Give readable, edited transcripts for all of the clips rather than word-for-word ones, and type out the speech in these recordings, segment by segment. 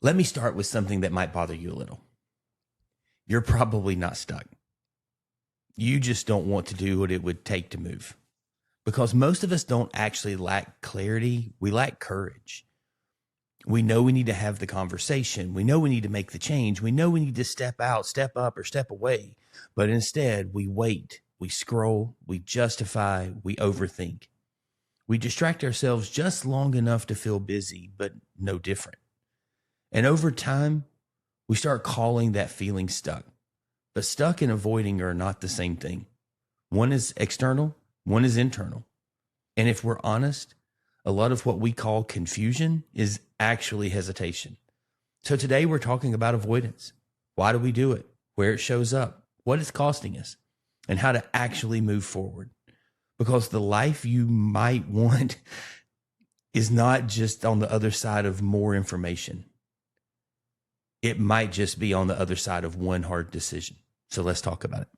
Let me start with something that might bother you a little. You're probably not stuck. You just don't want to do what it would take to move. Because most of us don't actually lack clarity. We lack courage. We know we need to have the conversation. We know we need to make the change. We know we need to step out, step up, or step away. But instead, we wait, we scroll, we justify, we overthink. We distract ourselves just long enough to feel busy, but no different. And over time, we start calling that feeling stuck. But stuck and avoiding are not the same thing. One is external, one is internal. And if we're honest, a lot of what we call confusion is actually hesitation. So today we're talking about avoidance. Why do we do it? Where it shows up, what it's costing us, and how to actually move forward. Because the life you might want is not just on the other side of more information. It might just be on the other side of one hard decision. So let's talk about it.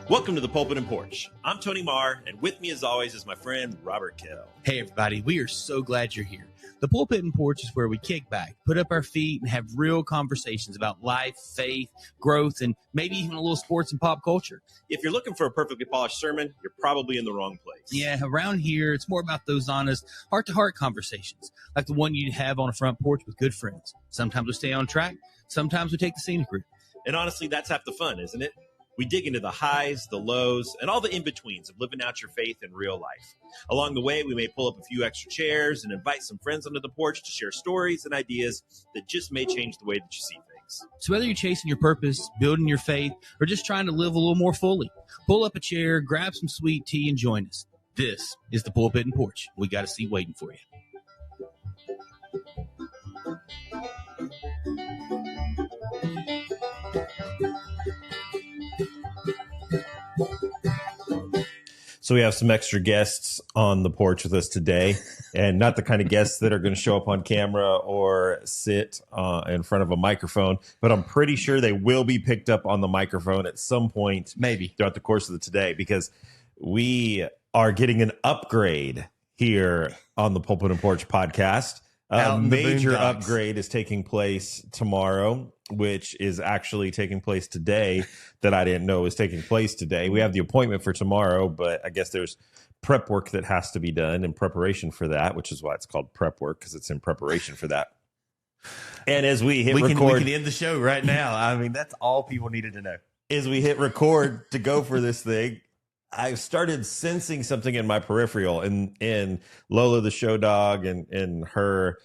Welcome to the Pulpit Porch. I'm Tony Marr, and with me as always is my friend Robert Kell. Hey everybody, we are so glad you're here. The Pulpit Porch is where we kick back, put up our feet, and have real conversations about life, faith, growth, and maybe even a little sports and pop culture. If you're looking for a perfectly polished sermon, you're probably in the wrong place. Yeah, around here, it's more about those honest, heart-to-heart conversations, like the one you'd have on a front porch with good friends. Sometimes we stay on track, sometimes we take the scenic route. And honestly, that's half the fun, isn't it? We dig into the highs, the lows, and all the in-betweens of living out your faith in real life. Along the way, we may pull up a few extra chairs and invite some friends onto the porch to share stories and ideas that just may change the way that you see things. So whether you're chasing your purpose, building your faith, or just trying to live a little more fully, pull up a chair, grab some sweet tea, and join us. This is the Pulpit and Porch. We got a seat waiting for you. So we have some extra guests on the porch with us today, and not the kind of guests that are going to show up on camera or sit in front of a microphone, but I'm pretty sure they will be picked up on the microphone at some point, Maybe throughout the course of the today, because we are getting an upgrade here on the Pulpit and Porch podcast. A major upgrade is taking place tomorrow, which is actually taking place today that I didn't know was taking place today. We have the appointment for tomorrow, but I guess there's prep work that has to be done in preparation for that, which is why it's called prep work, because it's in preparation for that. And as we hit record... We can end the show right now. I mean, that's all people needed to know. As we hit record to go for this thing, I've started sensing something in my peripheral, and Lola the show dog and her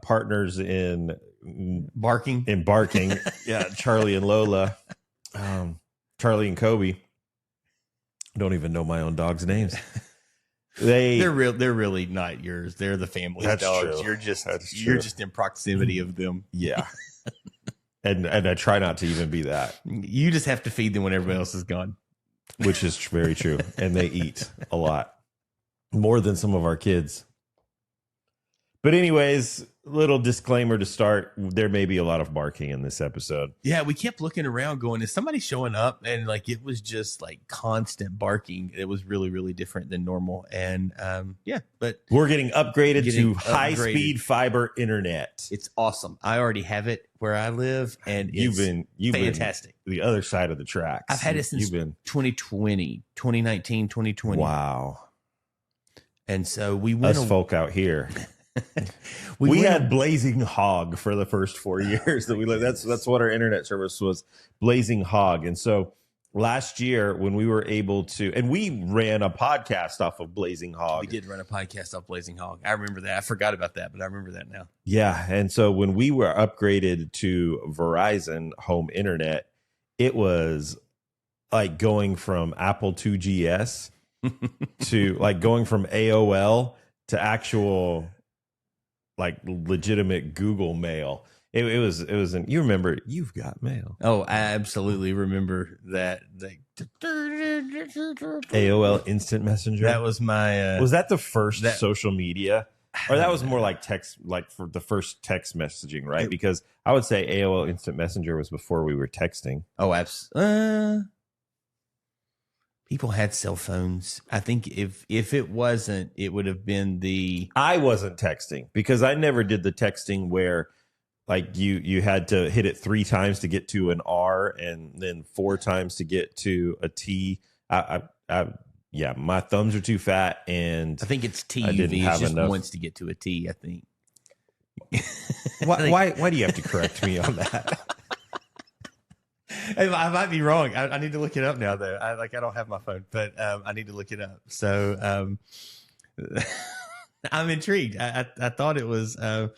partners in barking. Yeah, Charlie and Lola, Charlie and Kobe. I don't even know my own dog's names. They're really not yours. They're the family's dogs. True. You're just in proximity of them. Yeah. and I try not to even be that. You just have to feed them when everybody else is gone. Which is very true. And they eat a lot. More than some of our kids. But anyways, little disclaimer to start. There may be a lot of barking in this episode. Yeah, we kept looking around going, is somebody showing up? And like it was just like constant barking. It was really, really different than normal. And but we're getting upgraded to high-speed fiber internet. It's awesome. I already have it where I live, and you've been fantastic. The other side of the tracks. I've had it since 2019, 2020. Wow. And so we went folk out here. we had Blazing Hog for the first 4 years that we lived. That's what our internet service was, Blazing Hog. And so last year when we were able to, and we ran a podcast off of Blazing Hog. We did run a podcast off Blazing Hog. I remember that. I forgot about that, but I remember that now. Yeah. And so when we were upgraded to Verizon home internet, it was like going from Apple 2GS to like going from AOL to actual like legitimate Google Mail. It was you remember You've Got Mail. Oh, I absolutely remember that. AOL Instant Messenger. That was my was that the first social media? Or that was more like text, like for the first text messaging, right? Because I would say AOL Instant Messenger was before we were texting. Oh, absolutely. People had cell phones. I think if it wasn't, it would have been I wasn't texting because I never did the texting where like you had to hit it 3 times to get to an R and then 4 times to get to a T. Yeah, my thumbs are too fat, and I think it's TUV. I didn't have it's just enough. once to get to a T, I think. Why do you have to correct me on that? I might be wrong. I need to look it up now, though. I don't have my phone, but I need to look it up. So I'm intrigued. I thought it was. I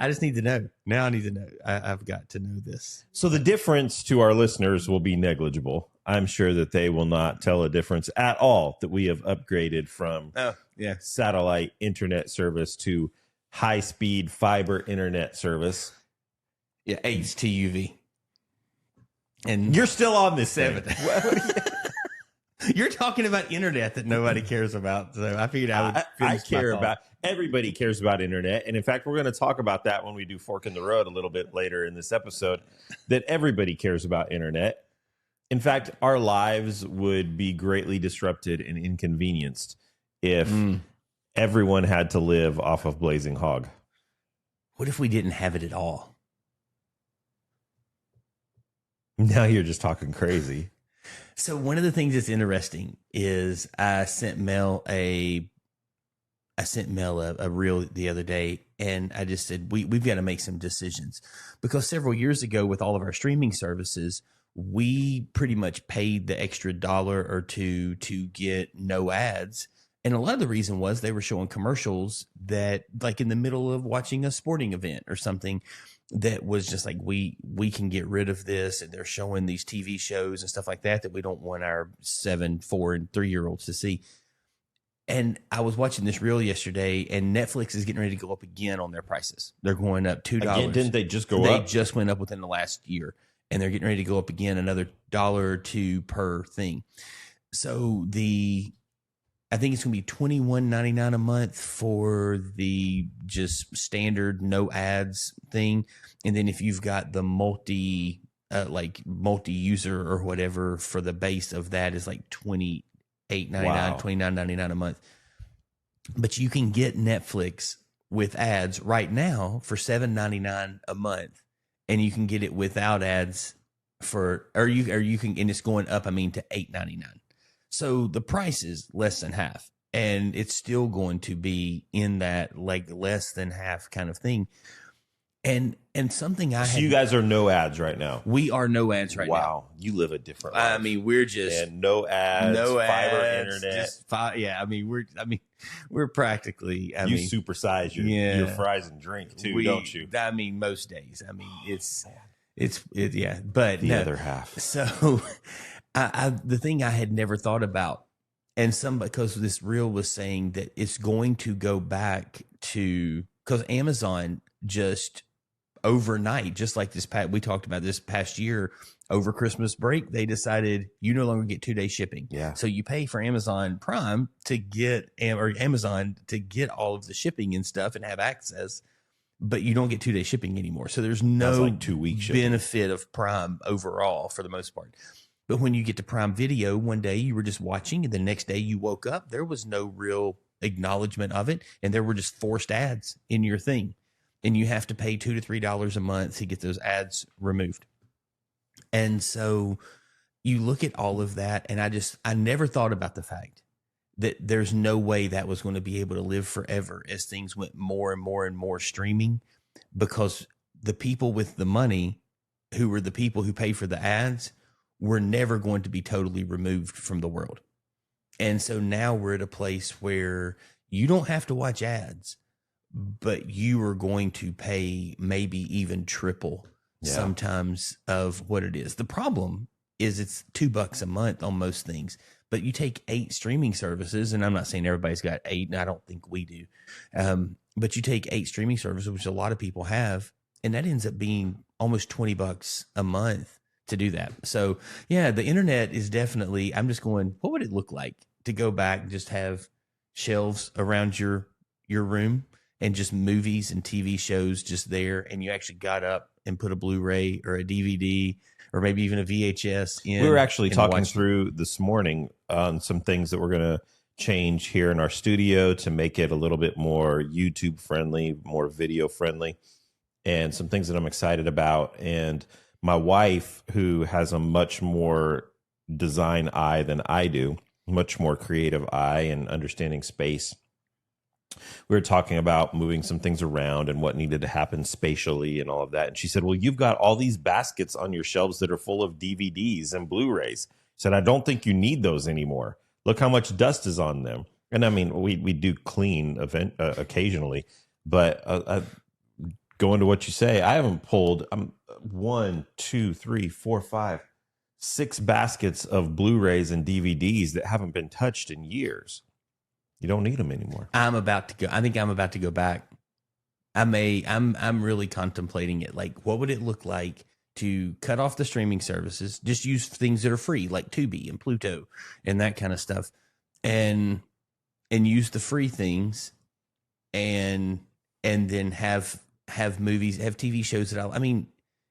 just need to know. Now I need to know. I've got to know this. So the difference to our listeners will be negligible. I'm sure that they will not tell a difference at all that we have upgraded from satellite internet service to high-speed fiber internet service. Yeah, HTUV. And you're still on this 7. You're talking about internet that nobody cares about. So I figured I care about. Everybody cares about internet. And in fact, we're going to talk about that when we do Fork in the Road a little bit later in this episode, that everybody cares about internet. In fact, our lives would be greatly disrupted and inconvenienced if everyone had to live off of Blazing Hog. What if we didn't have it at all? Now you're just talking crazy. So one of the things that's interesting is I sent Mel a reel the other day, and I just said we've got to make some decisions, because several years ago with all of our streaming services, we pretty much paid the extra $1 or $2 to get no ads. And a lot of the reason was they were showing commercials that, like in the middle of watching a sporting event or something, that was just like, we can get rid of this. And they're showing these TV shows and stuff like that we don't want our 7, 4, and 3-year-olds to see. And I was watching this reel yesterday, and Netflix is getting ready to go up again on their prices. They're going up $2. Again, didn't they just go up? They just went up within the last year, and they're getting ready to go up again another $1 or $2 per thing. So I think it's going to be $21.99 a month for the just standard no ads thing. And then if you've got the multi-user or whatever, for the base of that is like $28.99, $29.99 a month. But you can get Netflix with ads right now for $7.99 a month, and you can get it without ads or you can, and it's going up, to $8.99. So the price is less than half, and it's still going to be in that like less than half kind of thing. And something So you guys are no ads right now. We are no ads right now. Wow, you live a different life. We're just no ads, fiber internet. We're practically. You supersize your fries and drink too, don't you? Most days. But the other half. So. The thing I had never thought about, and because this reel was saying that it's going to go back to, because Amazon just overnight, just like we talked about this past year over Christmas break, they decided you no longer get 2-day shipping. Yeah. So you pay for Amazon Prime to get, or Amazon to get all of the shipping and stuff and have access, but you don't get 2-day shipping anymore. So there's no 2-week benefit of Prime overall for the most part. But when you get to Prime Video, one day you were just watching, and the next day you woke up, there was no real acknowledgement of it, and there were just forced ads in your thing. And you have to pay $2 to $3 a month to get those ads removed. And so you look at all of that, and I never thought about the fact that there's no way that was going to be able to live forever as things went more and more and more streaming, because the people with the money, who were the people who pay for the ads, we're never going to be totally removed from the world. And so now we're at a place where you don't have to watch ads, but you are going to pay maybe even triple sometimes of what it is. The problem is it's $2 a month on most things, but you take 8 streaming services, and I'm not saying everybody's got 8, and I don't think we do. But you take 8 streaming services, which a lot of people have, and that ends up being almost $20 a month to do that. So yeah, the internet is definitely, I'm just going, what would it look like to go back and just have shelves around your room and just movies and TV shows just there, and you actually got up and put a Blu-ray or a DVD or maybe even a VHS in. We were actually talking through this morning on some things that we're going to change here in our studio to make it a little bit more YouTube friendly, more video friendly, and some things that I'm excited about. And my wife, who has a much more design eye than I do, much more creative eye and understanding space, we were talking about moving some things around and what needed to happen spatially and all of that. And she said, well, you've got all these baskets on your shelves that are full of DVDs and Blu-rays. She said, I don't think you need those anymore. Look how much dust is on them. And I mean, we do clean occasionally, but going to what you say, I haven't pulled 1, 2, 3, 4, 5, 6 baskets of Blu-rays and DVDs that haven't been touched in years. You don't need them anymore. I'm about to go. I think I'm about to go back. I'm really contemplating it. Like, what would it look like to cut off the streaming services, just use things that are free, like Tubi and Pluto and that kind of stuff, and use the free things, and then have movies, have TV shows that I mean,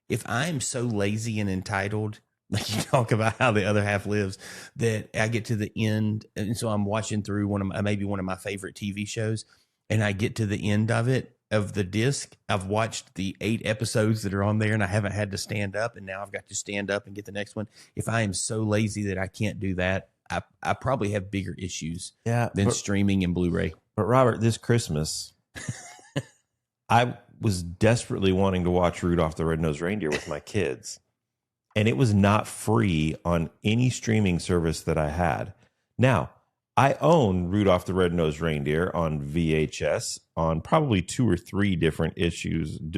if I'm so lazy and entitled, like you talk about how the other half lives, that I get to the end, and so I'm watching through maybe one of my favorite TV shows, and I get to the end of it, of the disc. I've watched the 8 episodes that are on there, and I haven't had to stand up, and now I've got to stand up and get the next one. If I am so lazy that I can't do that, I probably have bigger issues than streaming and Blu-ray. But Robert, this Christmas, I was desperately wanting to watch Rudolph the Red-Nosed Reindeer with my kids. And it was not free on any streaming service that I had. Now, I own Rudolph the Red-Nosed Reindeer on VHS on probably 2 or 3 different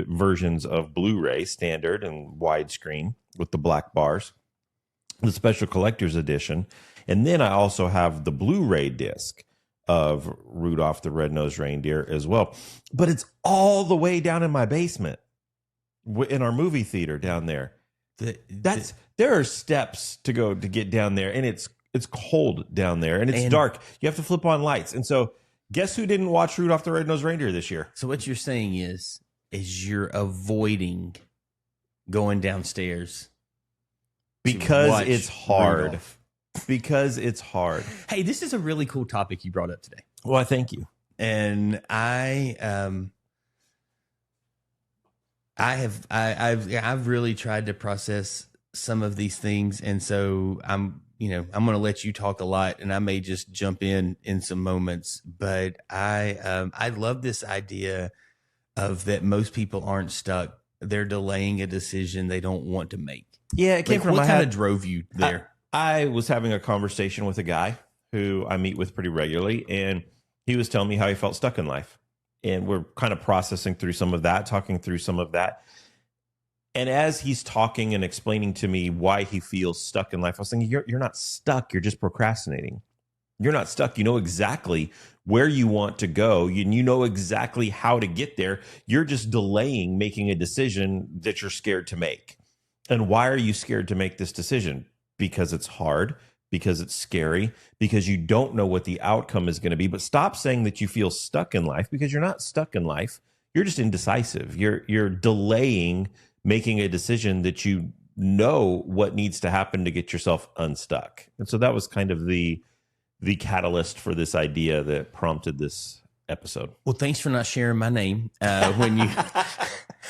versions of Blu-ray, standard and widescreen with the black bars, the special collector's edition. And then I also have the Blu-ray disc of Rudolph the Red-Nosed Reindeer as well. But it's all the way down in my basement in our movie theater down there. There are steps to go to get down there, and it's cold down there, and it's dark. You have to flip on lights. And so guess who didn't watch Rudolph the Red-Nosed Reindeer this year? So what you're saying is you're avoiding going downstairs because it's hard. Rudolph. Because it's hard. Hey, this is a really cool topic you brought up today. Well, I thank you. And I've really tried to process some of these things, and so I'm going to let you talk a lot, and I may just jump in some moments. But I love this idea of that most people aren't stuck; they're delaying a decision they don't want to make. Yeah, it came from what kind of drove you there? I was having a conversation with a guy who I meet with pretty regularly, and he was telling me how he felt stuck in life. And we're kind of processing through some of that, talking through some of that. And as he's talking and explaining to me why he feels stuck in life, I was thinking, you're not stuck. You're just procrastinating. You're not stuck. You know exactly where you want to go. You know exactly how to get there. You're just delaying making a decision that you're scared to make. And why are you scared to make this decision? Because it's hard, because it's scary, because you don't know what the outcome is going to be. But stop saying that you feel stuck in life, because you're not stuck in life. You're just indecisive. You're delaying making a decision that you know what needs to happen to get yourself unstuck. And so that was kind of the catalyst for this idea that prompted this episode. Well, thanks for not sharing my name when you.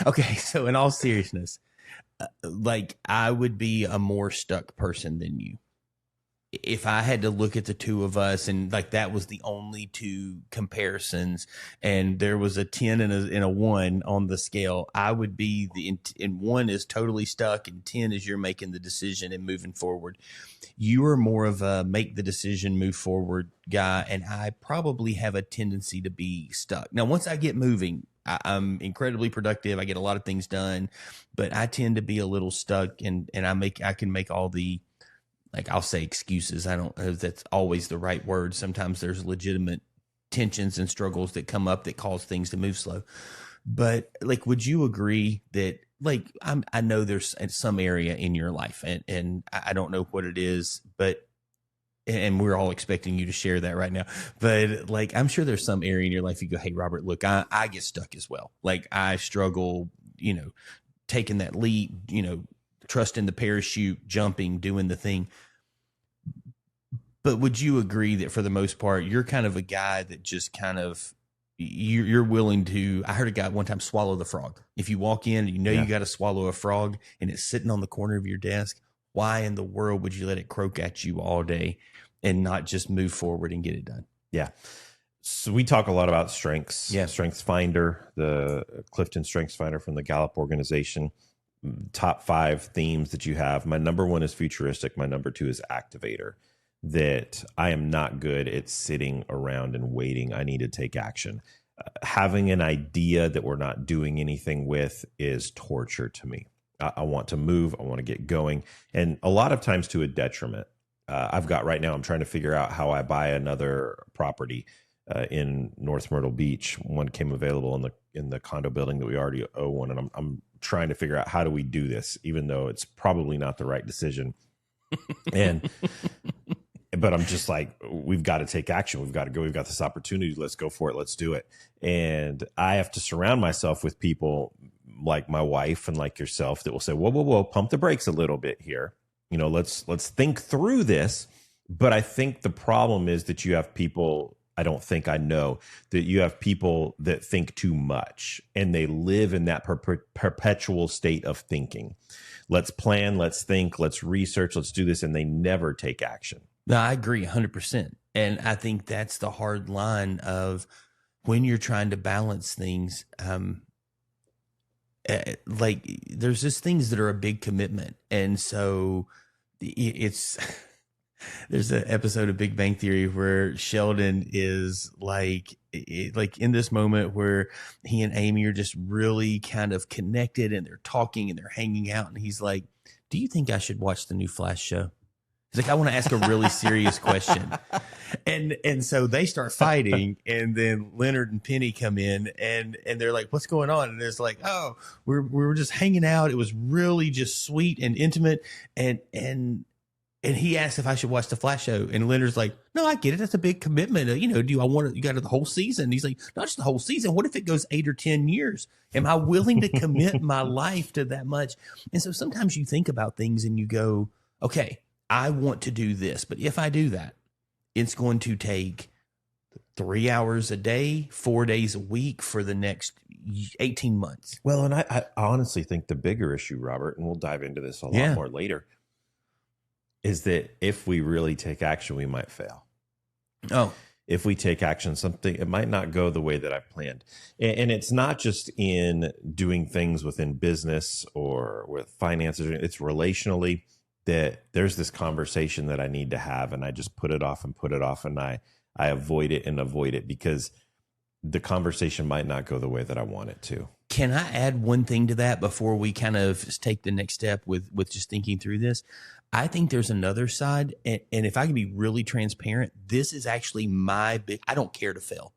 Okay, so in all seriousness, like I would be a more stuck person than you if I had to look at the two of us, and like that was the only 2 comparisons, and there was a 10 and a 1 on the scale. I would be and 1 is totally stuck, and 10 is you're making the decision and moving forward. You are more of a make the decision, move forward guy, and I probably have a tendency to be stuck. Now, once I get moving, I'm incredibly productive. I get a lot of things done, but I tend to be a little stuck, and I can make all the, like, I'll say excuses. I don't know if that's always the right word. Sometimes there's legitimate tensions and struggles that come up that cause things to move slow. But like, would you agree that, like, I know there's some area in your life, and I don't know what it is, but, and we're all expecting you to share that right now, but like, I'm sure there's some area in your life you go, hey, Robert, look, I get stuck as well. Like, I struggle, taking that leap, trusting the parachute, jumping, doing the thing. But would you agree that for the most part, you're kind of a guy that just kind of, you're willing to, I heard a guy one time swallow the frog. If you walk in and you got to swallow a frog and it's sitting on the corner of your desk, why in the world would you let it croak at you all day and not just move forward and get it done? Yeah. So we talk a lot about strengths. Yeah. Strengths Finder, the Clifton Strengths Finder from the Gallup organization. Top 5 themes that you have. My number 1 is futuristic. My number 2 is activator. That I am not good at sitting around and waiting. I need to take action. Having an idea that we're not doing anything with is torture to me. I want to move. I want to get going. And a lot of times to a detriment. I've got right now, I'm trying to figure out how I buy another property in North Myrtle Beach. One came available in the condo building that we already own one. And I'm trying to figure out how do we do this, even though it's probably not the right decision. But I'm just like, we've got to take action. We've got to go. We've got this opportunity. Let's go for it. Let's do it. And I have to surround myself with people like my wife and like yourself that will say, whoa, pump the brakes a little bit here. Let's think through this. But I think the problem is that you have people, I don't think I know, that you have people that think too much and they live in that perpetual state of thinking. Let's plan, let's think, let's research, let's do this. And they never take action. No, I agree 100%. And I think that's the hard line of when you're trying to balance things. Like there's just things that are a big commitment. And so it's, there's an episode of Big Bang Theory where Sheldon is like in this moment where he and Amy are just really kind of connected and they're talking and they're hanging out. And he's like, do you think I should watch the new Flash show? He's like, I want to ask a really serious question. And so they start fighting, and then Leonard and Penny come in and they're like, what's going on? And it's like, oh, we were just hanging out. It was really just sweet and intimate. And he asked if I should watch the Flash show. And Leonard's like, no, I get it. That's a big commitment. Do I want to, you got the whole season? And he's like, not just the whole season. What if it goes 8 or 10 years? Am I willing to commit my life to that much? And so sometimes you think about things and you go, okay, I want to do this, but if I do that, it's going to take 3 hours a day, 4 days a week for the next 18 months. Well, and I honestly think the bigger issue, Robert, and we'll dive into this a lot more later, is that if we really take action, we might fail. Oh, if we take action, it might not go the way that I've planned. And it's not just in doing things within business or with finances, it's relationally. That there's this conversation that I need to have, and I just put it off, and I avoid it because the conversation might not go the way that I want it to. Can I add one thing to that before we kind of take the next step with just thinking through this? I think there's another side, and if I can be really transparent, this is actually I don't care to fail.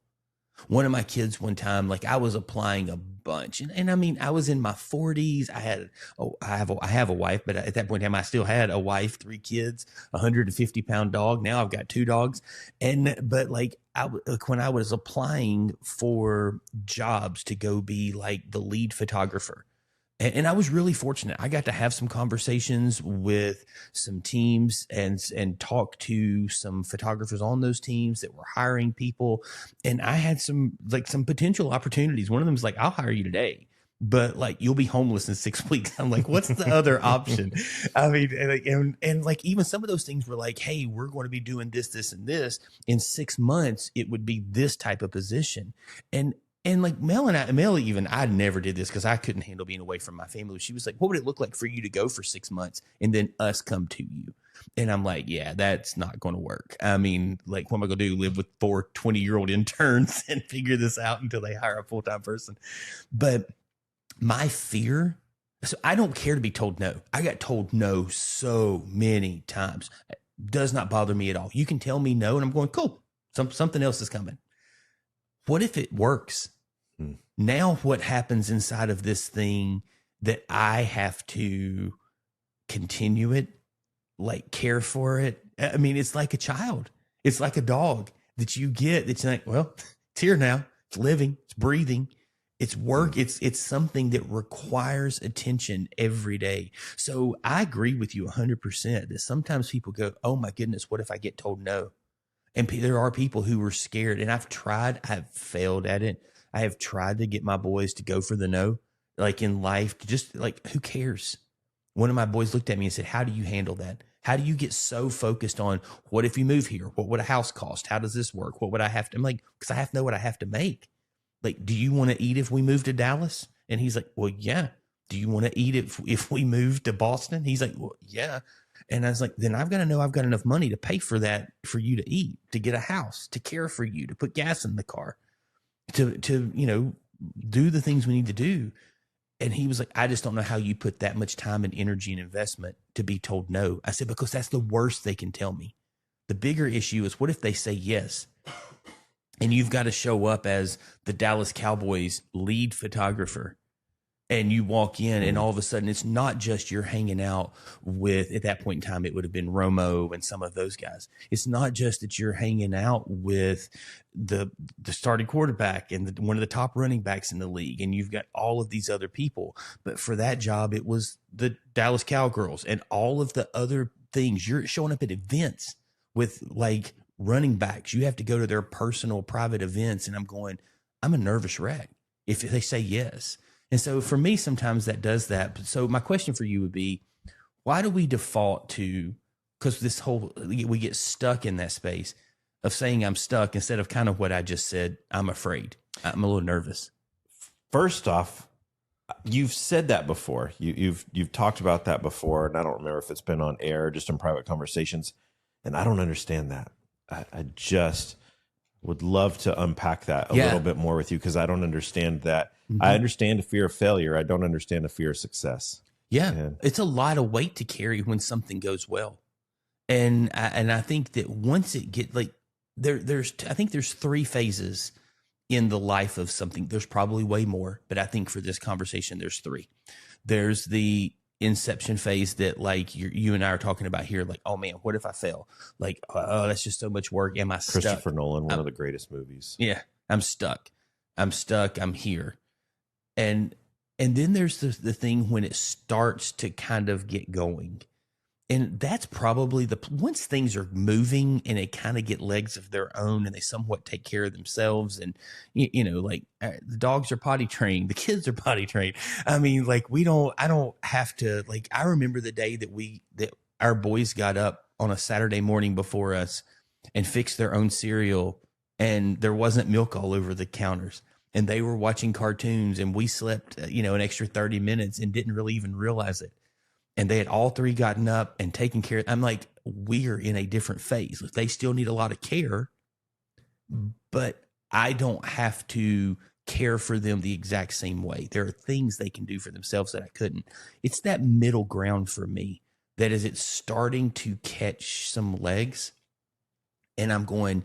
One of my kids one time, like I was applying a bunch and I mean, I was in my 40s. I have a wife, but at that point in time, I still had a wife, 3 kids, 150-pound dog. Now I've got 2 dogs. But when I was applying for jobs to go be like the lead photographer, and I was really fortunate. I got to have some conversations with some teams and talk to some photographers on those teams that were hiring people. And I had some potential opportunities. One of them was like, I'll hire you today, but like, you'll be homeless in 6 weeks. I'm like, what's the other option? I mean, and like, even some of those things were like, hey, we're going to be doing this, this, and this in 6 months. It would be this type of position. And like Mel even, I never did this because I couldn't handle being away from my family. She was like, what would it look like for you to go for 6 months and then us come to you? And I'm like, yeah, that's not going to work. I mean, like, what am I going to do? Live with 4 20-year-old interns and figure this out until they hire a full-time person? But my fear, so I don't care to be told no. I got told no so many times. It does not bother me at all. You can tell me no and I'm going, cool. Something else is coming. What if it works? Now what happens inside of this thing that I have to continue it, like care for it? I mean, it's like a child. It's like a dog that you get. It's like, well, it's here now. It's living. It's breathing. It's work. It's something that requires attention every day. So I agree with you 100% that sometimes people go, oh my goodness, what if I get told no? And there are people who are scared, and I've failed at it. I have tried to get my boys to go for the no, like in life, just like, who cares? One of my boys looked at me and said, how do you handle that? How do you get so focused on what if you move here? What would a house cost? How does this work? What would I have to, I'm like, because I have to know what I have to make. Like, do you want to eat if we move to Dallas? And he's like, well, yeah. Do you want to eat if we move to Boston? He's like, well, yeah. And I was like, then I've got to know I've got enough money to pay for that, for you to eat, to get a house, to care for you, to put gas in the car, to do the things we need to do. And he was like, I just don't know how you put that much time and energy and investment to be told no. I said, because that's the worst they can tell me. The bigger issue is, what if they say yes? And you've got to show up as the Dallas Cowboys lead photographer. And you walk in and all of a sudden it's not just you're hanging out with, at that point in time, it would have been Romo and some of those guys. It's not just that you're hanging out with the starting quarterback and one of the top running backs in the league. And you've got all of these other people. But for that job, it was the Dallas Cowgirls and all of the other things. You're showing up at events with like running backs. You have to go to their personal private events. And I'm a nervous wreck if they say yes. And so for me, sometimes that does that. So my question for you would be, why do we default to, because we get stuck in that space of saying I'm stuck instead of kind of what I just said, I'm afraid. I'm a little nervous. First off, you've said that before. You've talked about that before, and I don't remember if it's been on air or just in private conversations. And I don't understand that. I just would love to unpack that a little bit more with you, because I don't understand that. Mm-hmm. I understand a fear of failure. I don't understand a fear of success. Yeah. And it's a lot of weight to carry when something goes well. And I think that once it get like I think there's 3 phases in the life of something. There's probably way more, but I think for this conversation, there's 3. There's the inception phase that like you and I are talking about here. Like, oh man, what if I fail? Like, oh, that's just so much work. Am I stuck? Christopher Nolan, one of the greatest movies. Yeah. I'm stuck. I'm here. And then there's the thing when it starts to kind of get going. And that's probably once things are moving and they kind of get legs of their own and they somewhat take care of themselves. And, like the dogs are potty trained, the kids are potty trained. I mean, like I don't have to, like, I remember the day that our boys got up on a Saturday morning before us and fixed their own cereal, and there wasn't milk all over the counters. And they were watching cartoons, and we slept, an extra 30 minutes and didn't really even realize it. And they had all 3 gotten up and taken care of. I'm like, we're in a different phase. They still need a lot of care, but I don't have to care for them the exact same way. There are things they can do for themselves that I couldn't. It's that middle ground for me that is, it's starting to catch some legs. And I'm going,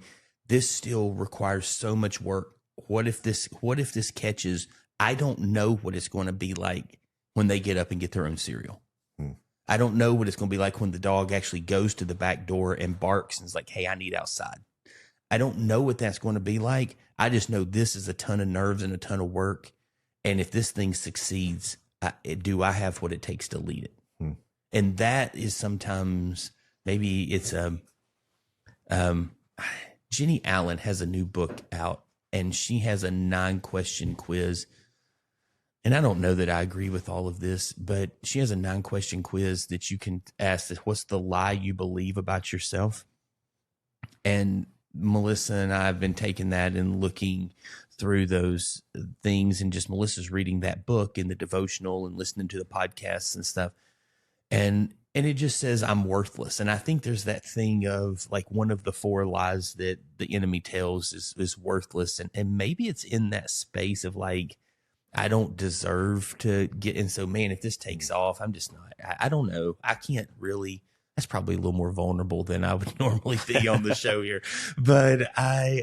this still requires so much work. What if this catches? I don't know what it's going to be like when they get up and get their own cereal. I don't know what it's going to be like when the dog actually goes to the back door and barks and is like, hey, I need outside. I don't know what that's going to be like. I just know this is a ton of nerves and a ton of work. And if this thing succeeds, do I have what it takes to lead it? And that is sometimes, maybe it's Jenny Allen has a new book out, and she has a 9-question quiz. And I don't know that I agree with all of this, but she has a 9-question quiz that you can ask, what's the lie you believe about yourself? And Melissa and I have been taking that and looking through those things, and just Melissa's reading that book and the devotional and listening to the podcasts and stuff. And it just says I'm worthless. And I think there's that thing of like one of the 4 lies that the enemy tells is worthless. And maybe it's in that space of like, I don't deserve to get in. So man, if this takes off, I'm just not, I don't know. I can't really, that's probably a little more vulnerable than I would normally be on the show here, but I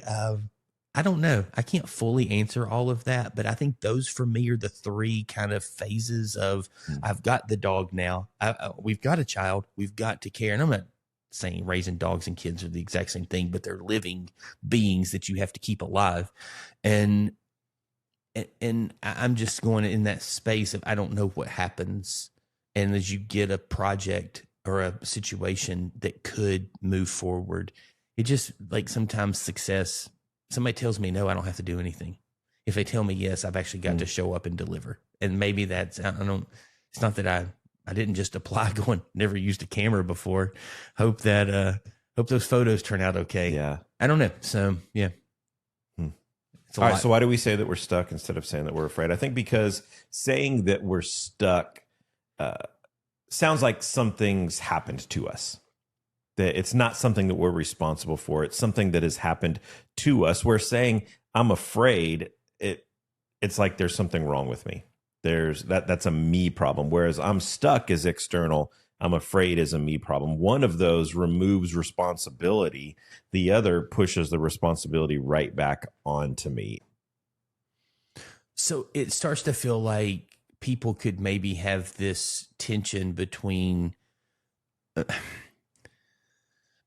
don't know. I can't fully answer all of that, but I think those for me are the 3 kind of phases of I've got the dog now. We've got a child. We've got to care. And I'm not saying raising dogs and kids are the exact same thing, but they're living beings that you have to keep alive. And and I'm just going in that space of I don't know what happens. And as you get a project or a situation that could move forward, it just like sometimes success, somebody tells me, no, I don't have to do anything. If they tell me yes, I've actually got to show up and deliver. And maybe that's, I don't, it's not that I didn't just apply going, never used a camera before. Hope those photos turn out okay. Yeah. I don't know. So yeah. All right. So why do we say that we're stuck instead of saying that we're afraid? I think because saying that we're stuck sounds like something's happened to us. That it's not something that we're responsible for. It's something that has happened to us. We're saying I'm afraid. It's like there's something wrong with me. That's a me problem. Whereas I'm stuck is external. I'm afraid is a me problem. One of those removes responsibility. The other pushes the responsibility right back onto me. So it starts to feel like people could maybe have this tension between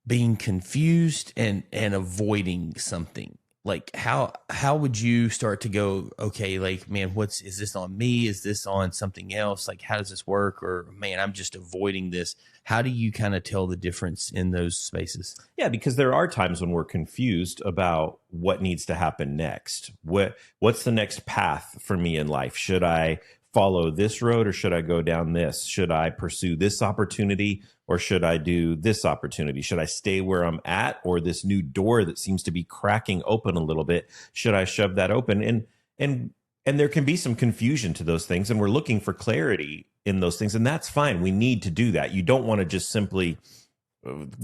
being confused and avoiding something. Like how would you start to go, okay, like, man, is this on me? Is this on something else? Like, how does this work? Or man, I'm just avoiding this. How do you kind of tell the difference in those spaces? Yeah, because there are times when we're confused about what needs to happen next. What's the next path for me in life? Should I follow this road or should I go down this? Should I pursue this opportunity or should I do this opportunity? Should I stay where I'm at, or this new door that seems to be cracking open a little bit? Should I shove that open? And there can be some confusion to those things, and we're looking for clarity in those things, and that's fine. We need to do that. You don't want to just simply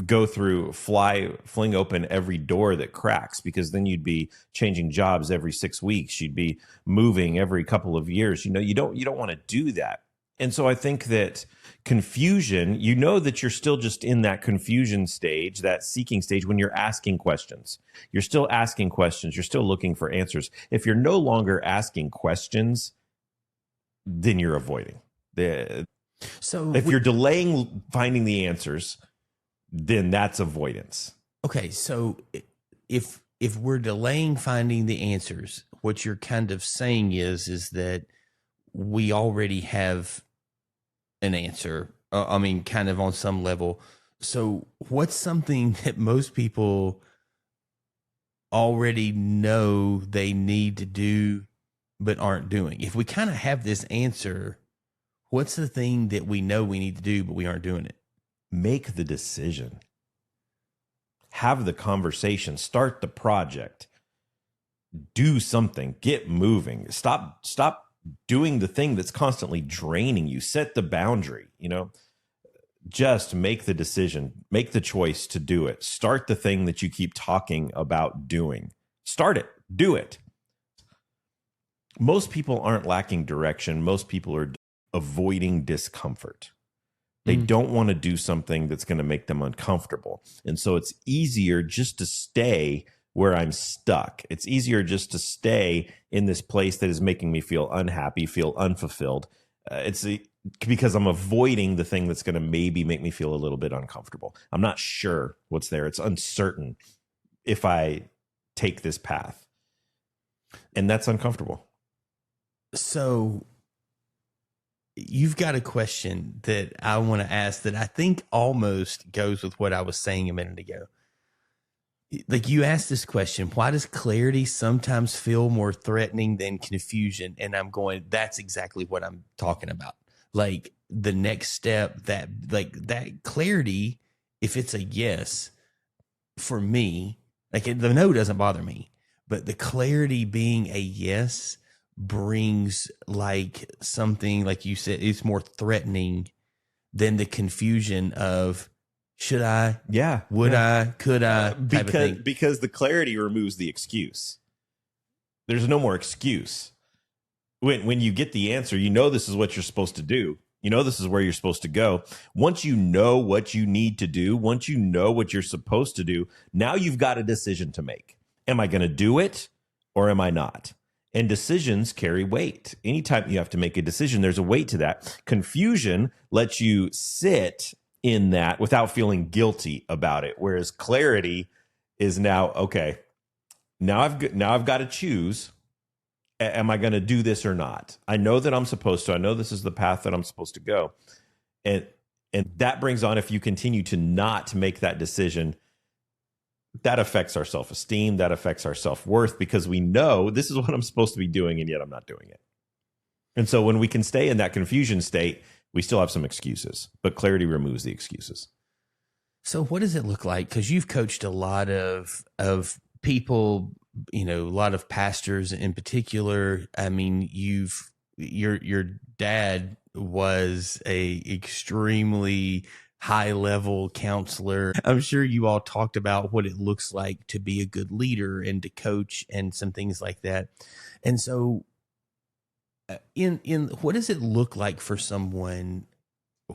go through, fling open every door that cracks, because then you'd be changing jobs every 6 weeks. You'd be moving every couple of years. You don't want to do that. And so I think that confusion, that you're still just in that confusion stage, that seeking stage, when you're asking questions. You're still asking questions. You're still looking for answers. If you're no longer asking questions, then you're avoiding. So if you're delaying finding the answers, then that's avoidance. Okay, so if we're delaying finding the answers, what you're kind of saying is that we already have an answer. I mean, kind of on some level. So what's something that most people already know they need to do but aren't doing? If we kind of have this answer, what's the thing that we know we need to do but we aren't doing it? Make the decision. Have the conversation. Start the project. Do something. Get moving. Stop doing the thing that's constantly draining you. Set the boundary. Just make the decision. Make the choice to do it. Start the thing that you keep talking about doing. Start it. Do it. Most people aren't lacking direction. Most people are avoiding discomfort. They don't want to do something that's going to make them uncomfortable. And so it's easier just to stay where I'm stuck. It's easier just to stay in this place that is making me feel unhappy, feel unfulfilled. It's because I'm avoiding the thing that's going to maybe make me feel a little bit uncomfortable. I'm not sure what's there. It's uncertain if I take this path. And that's uncomfortable. So you've got a question that I want to ask that I think almost goes with what I was saying a minute ago. Like, you asked this question, why does clarity sometimes feel more threatening than confusion? And I'm going, that's exactly what I'm talking about. Like, the next step, that clarity, if it's a yes for me, like the no doesn't bother me, but the clarity being a yes brings like something, like you said, it's more threatening than the confusion of should I, would I, could I, because the clarity removes the excuse. There's no more excuse. When you get the answer, this is what you're supposed to do. This is where you're supposed to go. Once you know what you need to do, once you know what you're supposed to do, now you've got a decision to make. Am I going to do it or am I not? And decisions carry weight. Anytime you have to make a decision, there's a weight to that. Confusion lets you sit in that without feeling guilty about it. Whereas clarity is now, okay, now I've got to choose. Am I going to do this or not? I know that I'm supposed to. I know this is the path that I'm supposed to go. And that brings on, if you continue to not make that decision, that affects our self-esteem, that affects our self-worth, because we know this is what I'm supposed to be doing, and yet I'm not doing it. And so when we can stay in that confusion state, we still have some excuses, but clarity removes the excuses. So what does it look like? Because you've coached a lot of people, a lot of pastors in particular. I mean, your dad was a extremely high level counselor. I'm sure you all talked about what it looks like to be a good leader and to coach and some things like that. And so in what does it look like for someone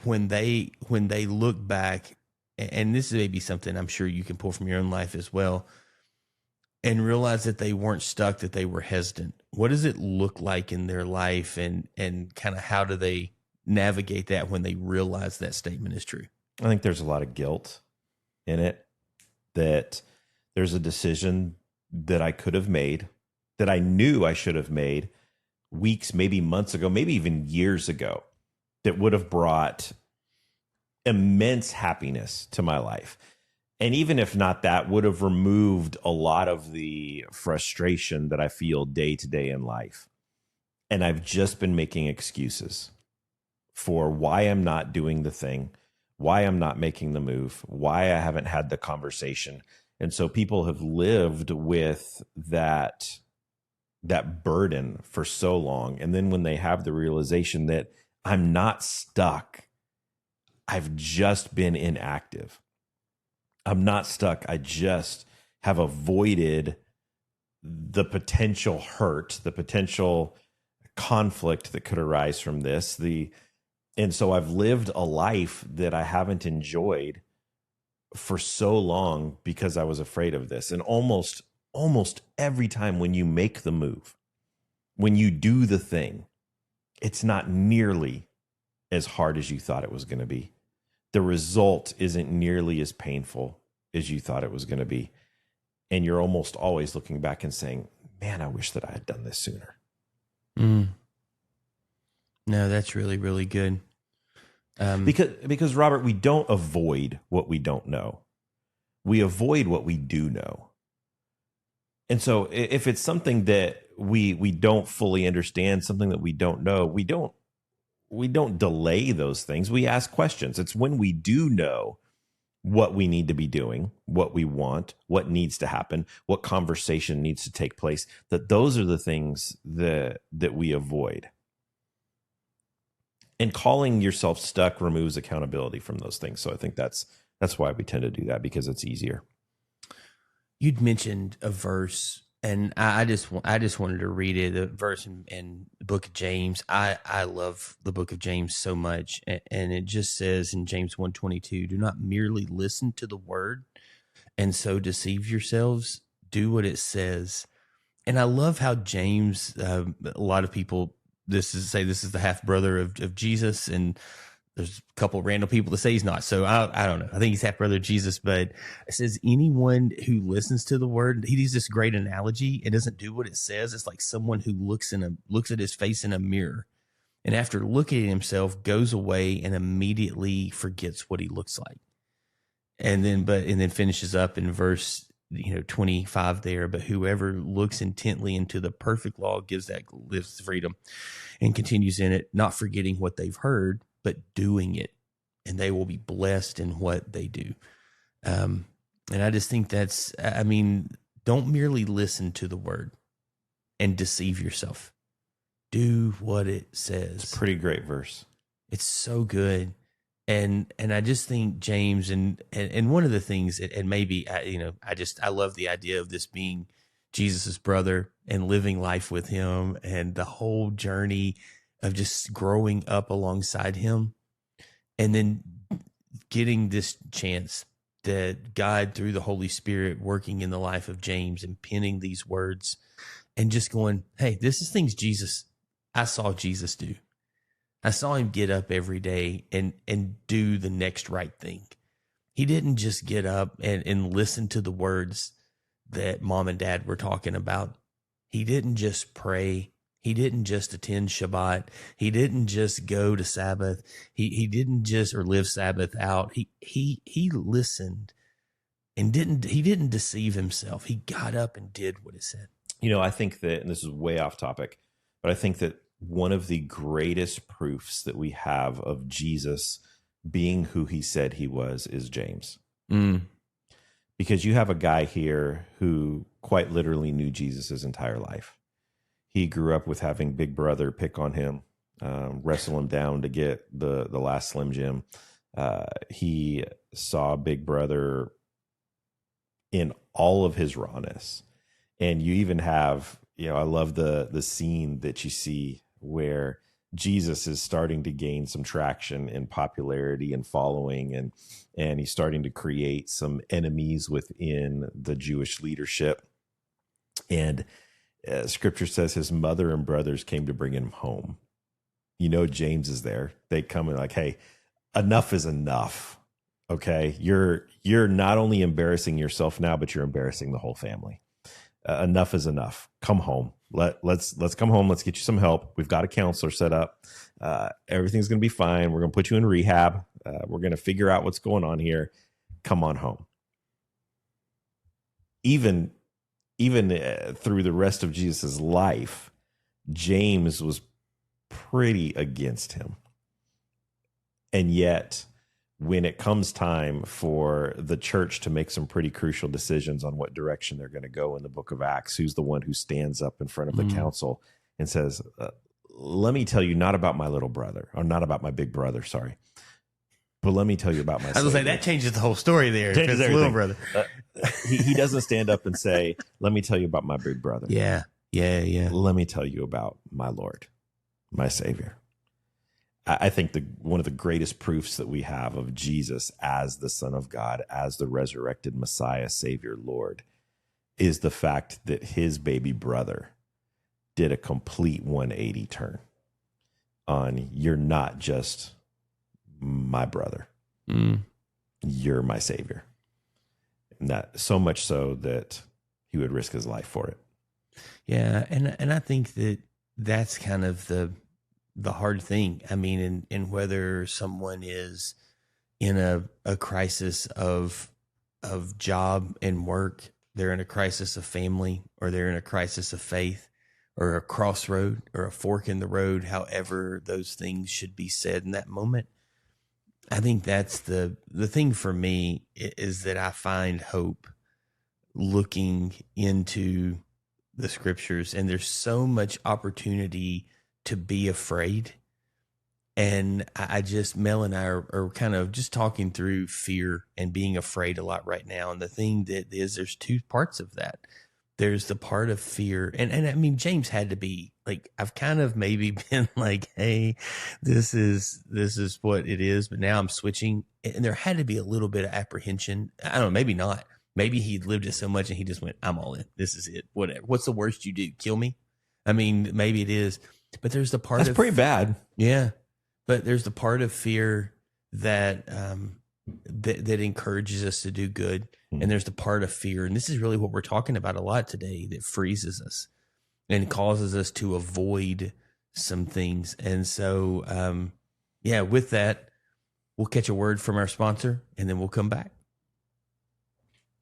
when they look back, and this is maybe something I'm sure you can pull from your own life as well, and realize that they weren't stuck, that they were hesitant? What does it look like in their life, and kind of how do they navigate that when they realize that statement is true? I think there's a lot of guilt in it, that there's a decision that I could have made, that I knew I should have made weeks, maybe months ago, maybe even years ago, that would have brought immense happiness to my life. And even if not, that would have removed a lot of the frustration that I feel day to day in life. And I've just been making excuses for why I'm not doing the thing, why I'm not making the move, why I haven't had the conversation. And so people have lived with that burden for so long. And then when they have the realization that I'm not stuck, I've just been inactive. I'm not stuck. I just have avoided the potential hurt, the potential conflict that could arise from this. And so I've lived a life that I haven't enjoyed for so long because I was afraid of this. And almost every time when you make the move, when you do the thing, it's not nearly as hard as you thought it was going to be. The result isn't nearly as painful as you thought it was going to be. And you're almost always looking back and saying, man, I wish that I had done this sooner. No, that's really, really good. Because Robert, we don't avoid what we don't know. We avoid what we do know. And so if it's something that we don't fully understand, something that we don't know, we don't delay those things. We ask questions. It's when we do know what we need to be doing, what we want, what needs to happen, what conversation needs to take place, that those are the things that we avoid. And calling yourself stuck removes accountability from those things. So I think that's why we tend to do that, because it's easier. You'd mentioned a verse, and I just wanted to read it. A verse in the book of James. I love the book of James so much, and it just says in James 1:22, "Do not merely listen to the word and so deceive yourselves. Do what it says." And I love how James. A lot of people this is the half brother of Jesus, and there's a couple of random people that say he's not. So I don't know. I think he's half brother of Jesus, but it says anyone who listens to the word, he uses this great analogy. It doesn't do what it says. It's like someone who looks at his face in a mirror, and after looking at himself goes away and immediately forgets what he looks like. And then finishes up in verse 25 there. But whoever looks intently into the perfect law lives freedom and continues in it, not forgetting what they've heard, but doing it, and they will be blessed in what they do. And I just think don't merely listen to the word and deceive yourself. Do what it says. It's a pretty great verse. It's so good. And I just think James and one of the things, and maybe, I love the idea of this being Jesus's brother and living life with him and the whole journey of just growing up alongside him, and then getting this chance that God, through the Holy Spirit, working in the life of James and penning these words and just going, hey, this is things I saw Jesus do. I saw him get up every day and do the next right thing. He didn't just get up and listen to the words that mom and dad were talking about. He didn't just pray He didn't just attend Shabbat. He didn't just go to Sabbath. He didn't just or live Sabbath out. He listened and he didn't deceive himself. He got up and did what it said. I think that, and this is way off topic, but I think that one of the greatest proofs that we have of Jesus being who he said he was is James. Because you have a guy here who quite literally knew Jesus his entire life. He grew up with having Big Brother pick on him, wrestle him down to get the last Slim Jim. He saw Big Brother in all of his rawness. And you even have, I love the scene that you see where Jesus is starting to gain some traction in popularity and following, and he's starting to create some enemies within the Jewish leadership. And scripture says his mother and brothers came to bring him home. James is there. They come and like, hey, enough is enough. Okay. You're not only embarrassing yourself now, but you're embarrassing the whole family. Enough is enough. Come home. Let's come home. Let's get you some help. We've got a counselor set up. Everything's going to be fine. We're going to put you in rehab. We're going to figure out what's going on here. Come on home. Even through the rest of Jesus's life, James was pretty against him. And yet, when it comes time for the church to make some pretty crucial decisions on what direction they're going to go in the book of Acts, who's the one who stands up in front of the council and says, let me tell you not about my little brother, or not about my big brother, sorry, but let me tell you about my I was like, that changes the whole story there. Changes everything. Little brother. He doesn't stand up and say, let me tell you about my big brother. Yeah. Let me tell you about my Lord, my Savior. I think one of the greatest proofs that we have of Jesus as the Son of God, as the resurrected Messiah, Savior, Lord, is the fact that his baby brother did a complete 180 turn on, you're not just my brother, you're my Savior. And that so much so that he would risk his life for it. Yeah. And I think that's kind of the hard thing. I mean, in whether someone is in a crisis of job and work, they're in a crisis of family, or they're in a crisis of faith, or a crossroad, or a fork in the road, however those things should be said in that moment. I think that's the thing for me, is that I find hope looking into the scriptures, and there's so much opportunity to be afraid. And Mel and I are kind of just talking through fear and being afraid a lot right now. And the thing that is, there's two parts of that. There's the part of fear. And I mean, James had to be like, I've kind of maybe been like, hey, this is what it is. But now I'm switching. And there had to be a little bit of apprehension. I don't know, maybe not. Maybe he lived it so much and he just went, I'm all in. This is it. Whatever. What's the worst you do? Kill me? I mean, maybe it is. But there's the part That's pretty bad. Yeah. But there's the part of fear that that encourages us to do good. And there's the part of fear, and this is really what we're talking about a lot today, that freezes us and causes us to avoid some things. And so, with that, we'll catch a word from our sponsor, and then we'll come back.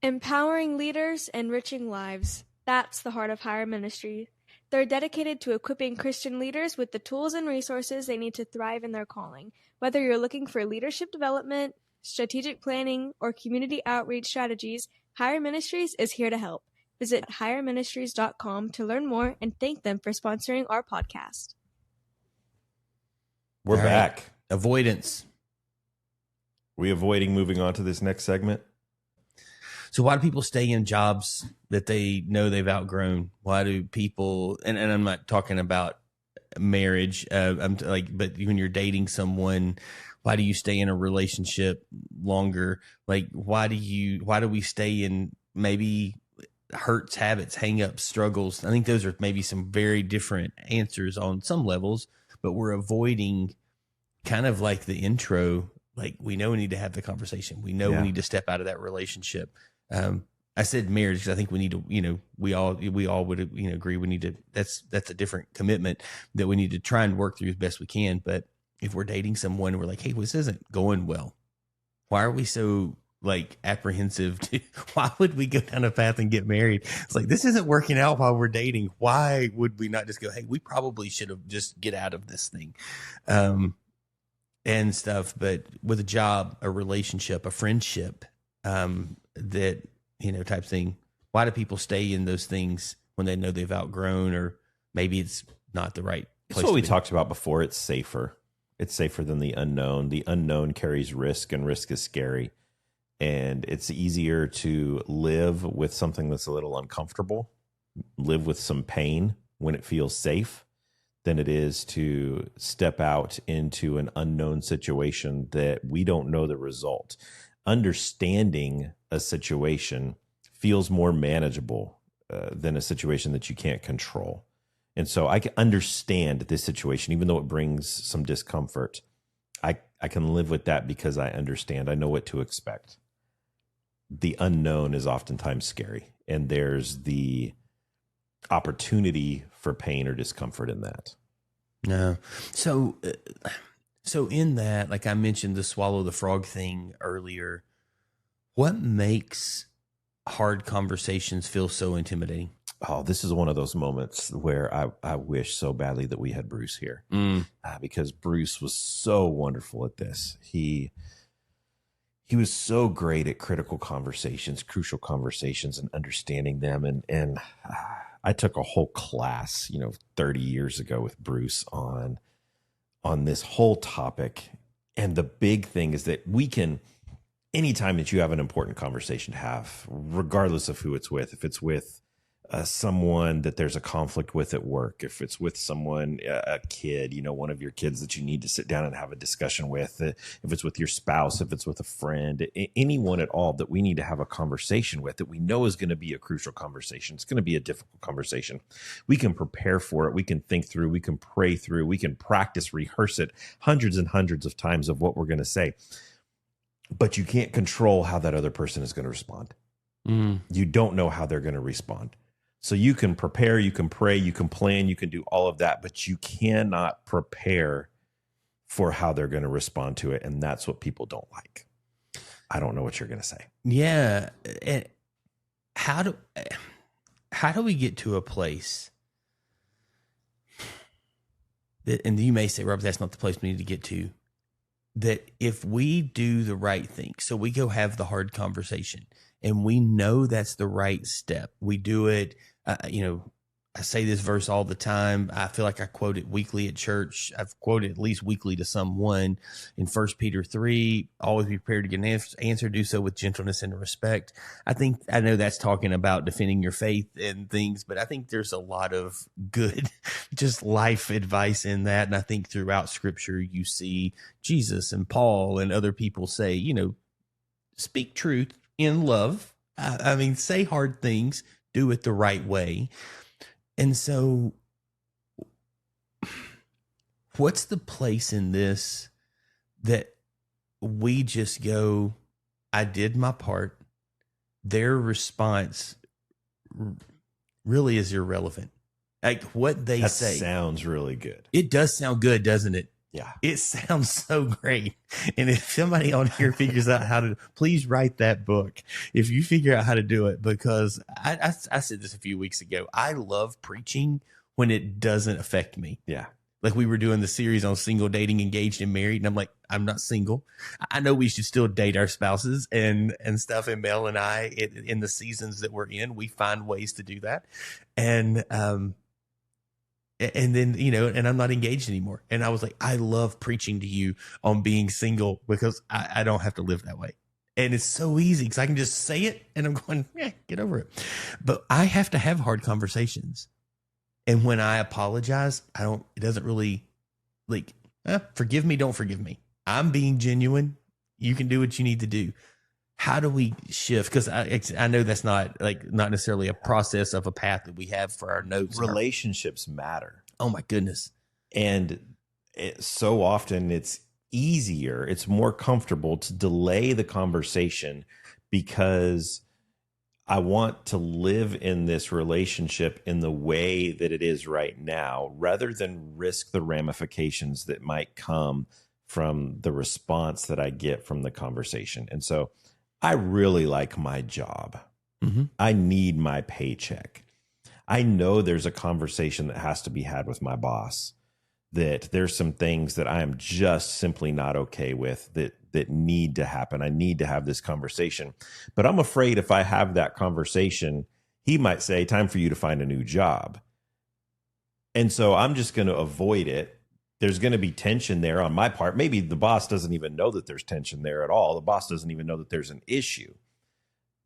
Empowering leaders, enriching lives. That's the heart of Hire Ministry. They're dedicated to equipping Christian leaders with the tools and resources they need to thrive in their calling. Whether you're looking for leadership development, strategic planning, or community outreach strategies, Hire Ministries is here to help. Visit hireministries.com to learn more and thank them for sponsoring our podcast. We're All back. Right. Avoidance. We avoiding moving on to this next segment? So why do people stay in jobs that they know they've outgrown? Why do people, and I'm not talking about marriage, but when you're dating someone, why do you stay in a relationship longer? Like, why do we stay in maybe hurts, habits, hang-ups, struggles? I think those are maybe some very different answers on some levels, but we're avoiding kind of like the intro. Like, we know we need to have the conversation. We know we need to step out of that relationship. I said marriage because I think we need to, we all would, agree we need to, that's a different commitment that we need to try and work through as best we can. But if we're dating someone and we're like, hey, this isn't going well, why are we so like apprehensive why would we go down a path and get married? It's like, this isn't working out while we're dating. Why would we not just go, hey, we probably should have just get out of this thing, and stuff. But with a job, a relationship, a friendship, that, type thing, why do people stay in those things when they know they've outgrown, or maybe it's not the right place? That's what we talked about before. It's safer. It's safer than the unknown. The unknown carries risk, and risk is scary. And it's easier to live with something that's a little uncomfortable, live with some pain when it feels safe, than it is to step out into an unknown situation that we don't know the result. Understanding a situation feels more manageable than a situation that you can't control. And so I can understand this situation, even though it brings some discomfort. I can live with that because I understand. I know what to expect. The unknown is oftentimes scary, and there's the opportunity for pain or discomfort in that. No. So in that, like I mentioned the swallow the frog thing earlier, what makes hard conversations feel so intimidating? Oh, this is one of those moments where I wish so badly that we had Bruce here, because Bruce was so wonderful at this. He was so great at critical conversations, crucial conversations, and understanding them. And I took a whole class, 30 years ago with Bruce on this whole topic. And the big thing is that we can, anytime that you have an important conversation to have, regardless of who it's with, if it's with someone that there's a conflict with at work, if it's with someone, a kid, one of your kids that you need to sit down and have a discussion with, if it's with your spouse, if it's with a friend, anyone at all that we need to have a conversation with that we know is going to be a crucial conversation. It's going to be a difficult conversation. We can prepare for it. We can think through, we can pray through, we can practice, rehearse it hundreds and hundreds of times of what we're going to say. But you can't control how that other person is going to respond. You don't know how they're going to respond. So you can prepare, you can pray, you can plan, you can do all of that, but you cannot prepare for how they're going to respond to it. And that's what people don't like. I don't know what you're going to say. Yeah. And how do we get to a place that, and you may say, Robert, that's not the place we need to get to, that if we do the right thing, so we go have the hard conversation and we know that's the right step, we do it, I say this verse all the time. I feel like I quote it weekly at church. I've quoted at least weekly to someone in 1 Peter 3, always be prepared to get an answer, do so with gentleness and respect. I know that's talking about defending your faith and things, but I think there's a lot of good, just life advice in that. And I think throughout scripture, you see Jesus and Paul and other people say, speak truth in love. I mean, say hard things, do it the right way. And so what's the place in this that we just go, I did my part. Their response really is irrelevant. Like what they say. That sounds really good. It does sound good, doesn't it? Yeah. It sounds so great. And if somebody on here figures out how to, please write that book. If you figure out how to do it, because I said this a few weeks ago, I love preaching when it doesn't affect me. Yeah. Like we were doing the series on single, dating, engaged, and married. And I'm like, I'm not single. I know we should still date our spouses and stuff. And Mel and I, in the seasons that we're in, we find ways to do that. And then, and I'm not engaged anymore. And I was like, I love preaching to you on being single because I don't have to live that way. And it's so easy because I can just say it and I'm going, get over it. But I have to have hard conversations. And when I apologize, it doesn't really forgive me, don't forgive me. I'm being genuine. You can do what you need to do. How do we shift? Because I know that's not necessarily a process of a path that we have for our notes. Relationships matter. Oh my goodness. And so often it's easier, it's more comfortable to delay the conversation because I want to live in this relationship in the way that it is right now, rather than risk the ramifications that might come from the response that I get from the conversation. And so I really like my job. Mm-hmm. I need my paycheck. I know there's a conversation that has to be had with my boss, that there's some things that I am just simply not okay with that need to happen. I need to have this conversation. But I'm afraid if I have that conversation, he might say, time for you to find a new job. And so I'm just going to avoid it. There's going to be tension there on my part. Maybe the boss doesn't even know that there's tension there at all. The boss doesn't even know that there's an issue.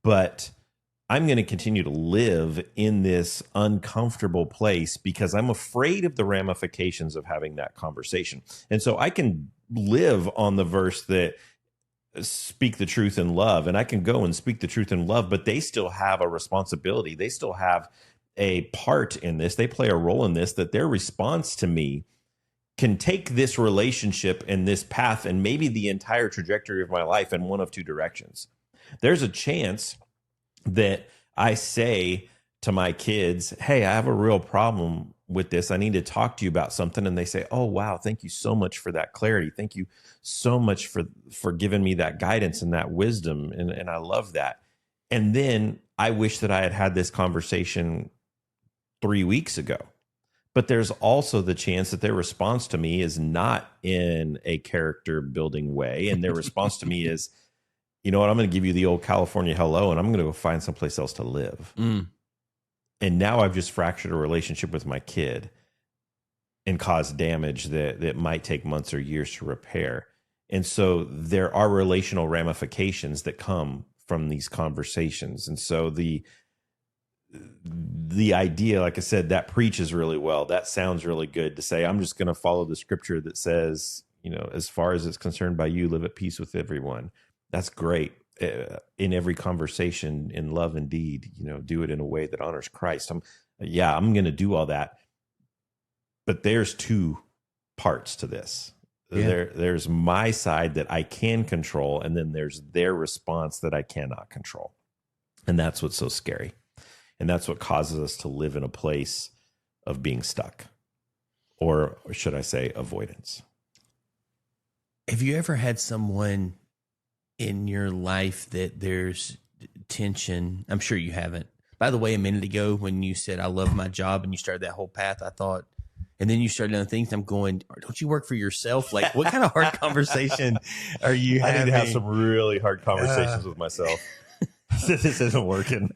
But I'm going to continue to live in this uncomfortable place because I'm afraid of the ramifications of having that conversation. And so I can live on the verse that speak the truth in love, and I can go and speak the truth in love, but they still have a responsibility. They still have a part in this. They play a role in this, that their response to me can take this relationship and this path and maybe the entire trajectory of my life in one of two directions. There's a chance that I say to my kids, hey, I have a real problem with this. I need to talk to you about something. And they say, oh, wow, thank you so much for that clarity. Thank you so much for giving me that guidance and that wisdom. And I love that. And then I wish that I had had this conversation 3 weeks ago. But there's also the chance that their response to me is not in a character building way. And their response to me is, you know what, I'm going to give you the old California hello, and I'm going to go find someplace else to live. Mm. And now I've just fractured a relationship with my kid and caused damage that might take months or years to repair. And so there are relational ramifications that come from these conversations. And so the idea, like I said, that preaches really well. That sounds really good to say, I'm just going to follow the scripture that says, you know, as far as it's concerned by you, live at peace with everyone. That's great. In every conversation, in love and deed, you know, do it in a way that honors Christ. I'm going to do all that. But there's two parts to this. Yeah. There's my side that I can control, and then there's their response that I cannot control. And that's what's so scary. And that's what causes us to live in a place of being stuck, or should I say avoidance. Have you ever had someone in your life that there's tension? I'm sure you haven't. By the way, a minute ago when you said, I love my job, and you started that whole path, I thought, and then you started other things, I'm going, don't you work for yourself? Like, what kind of hard conversation are you having? I need to have some really hard conversations with myself. This isn't working.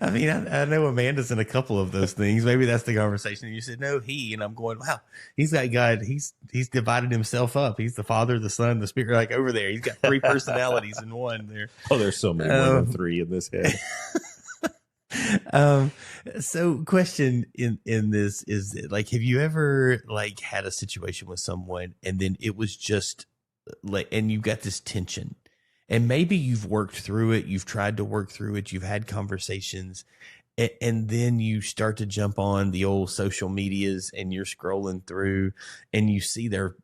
I mean, I know Amanda's in a couple of those things. Maybe that's the conversation. You said, no, he, and I'm going, wow, he's got God. He's divided himself up. He's the Father, the Son, the Spirit, like over there. He's got three personalities in one there. Oh, there's so many more than three in this head. So question in this is, like, have you ever like had a situation with someone and then it was just like, and you got this tension, and maybe you've worked through it, you've tried to work through it, you've had conversations, and then you start to jump on the old social medias and you're scrolling through and you see their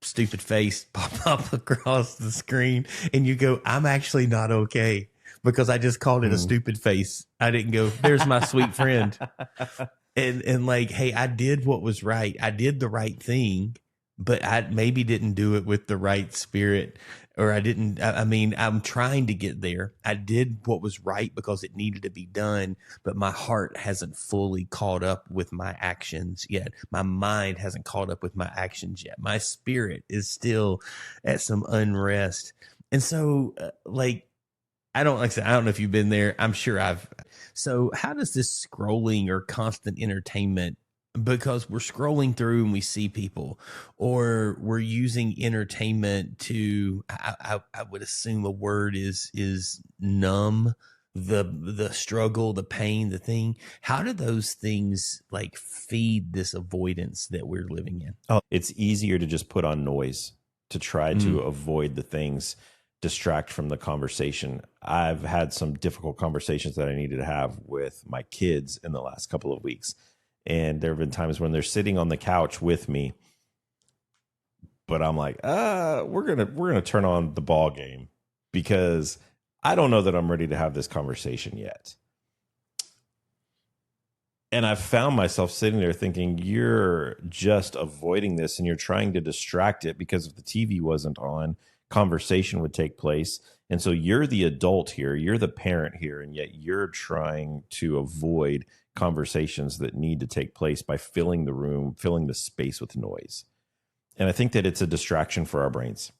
stupid face pop up across the screen and you go, I'm actually not okay because I just called it a stupid face. I didn't go, there's my sweet friend. And like, hey, I did what was right. I did the right thing, but I maybe didn't do it with the right spirit. Or I mean, I'm trying to get there. I did what was right because it needed to be done, but my heart hasn't fully caught up with my actions yet. My mind hasn't caught up with my actions yet. My spirit is still at some unrest. And so, I don't know if you've been there. I'm sure so how does this scrolling or constant entertainment, because we're scrolling through and we see people, or we're using entertainment to, I would assume the word is numb the struggle, the pain, the thing. How do those things like feed this avoidance that we're living in? Oh, it's easier to just put on noise to try to avoid the things, distract from the conversation. I've had some difficult conversations that I needed to have with my kids in the last couple of weeks. And there have been times when they're sitting on the couch with me, but I'm like, we're gonna turn on the ball game because I don't know that I'm ready to have this conversation yet. And I've found myself sitting there thinking, you're just avoiding this and you're trying to distract it because if the TV wasn't on, conversation would take place. And so you're the adult here, you're the parent here, and yet you're trying to avoid conversations that need to take place by filling the room, filling the space with noise. And I think that it's a distraction for our brains.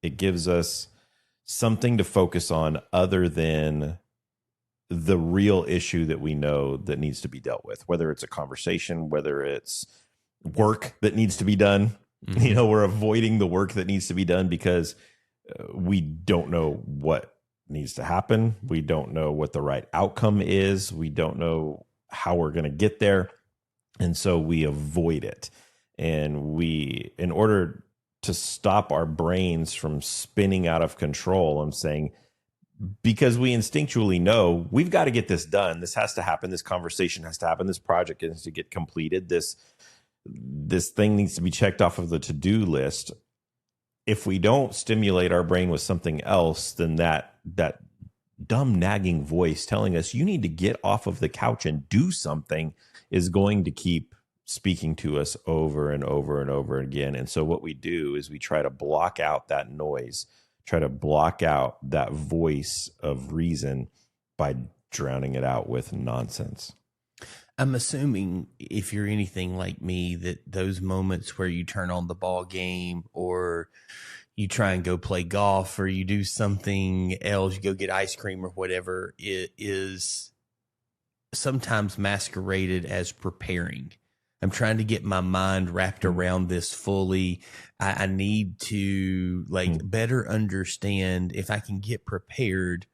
It gives us something to focus on other than the real issue that we know that needs to be dealt with, whether it's a conversation, whether it's work that needs to be done. Mm-hmm. We're avoiding the work that needs to be done because we don't know what needs to happen. We don't know what the right outcome is. We don't know how we're going to get there. And so we avoid it. And in order to stop our brains from spinning out of control, I'm saying, because we instinctually know we've got to get this done. This has to happen. This conversation has to happen. This project needs to get completed. This thing needs to be checked off of the to-do list. If we don't stimulate our brain with something else, then that dumb nagging voice telling us you need to get off of the couch and do something is going to keep speaking to us over and over and over again. And so what we do is we try to block out that noise, try to block out that voice of reason by drowning it out with nonsense. I'm assuming if you're anything like me, that those moments where you turn on the ball game or you try and go play golf or you do something else, you go get ice cream or whatever, it is sometimes masqueraded as preparing. I'm trying to get my mind wrapped around this fully. I need to better understand. If I can get prepared,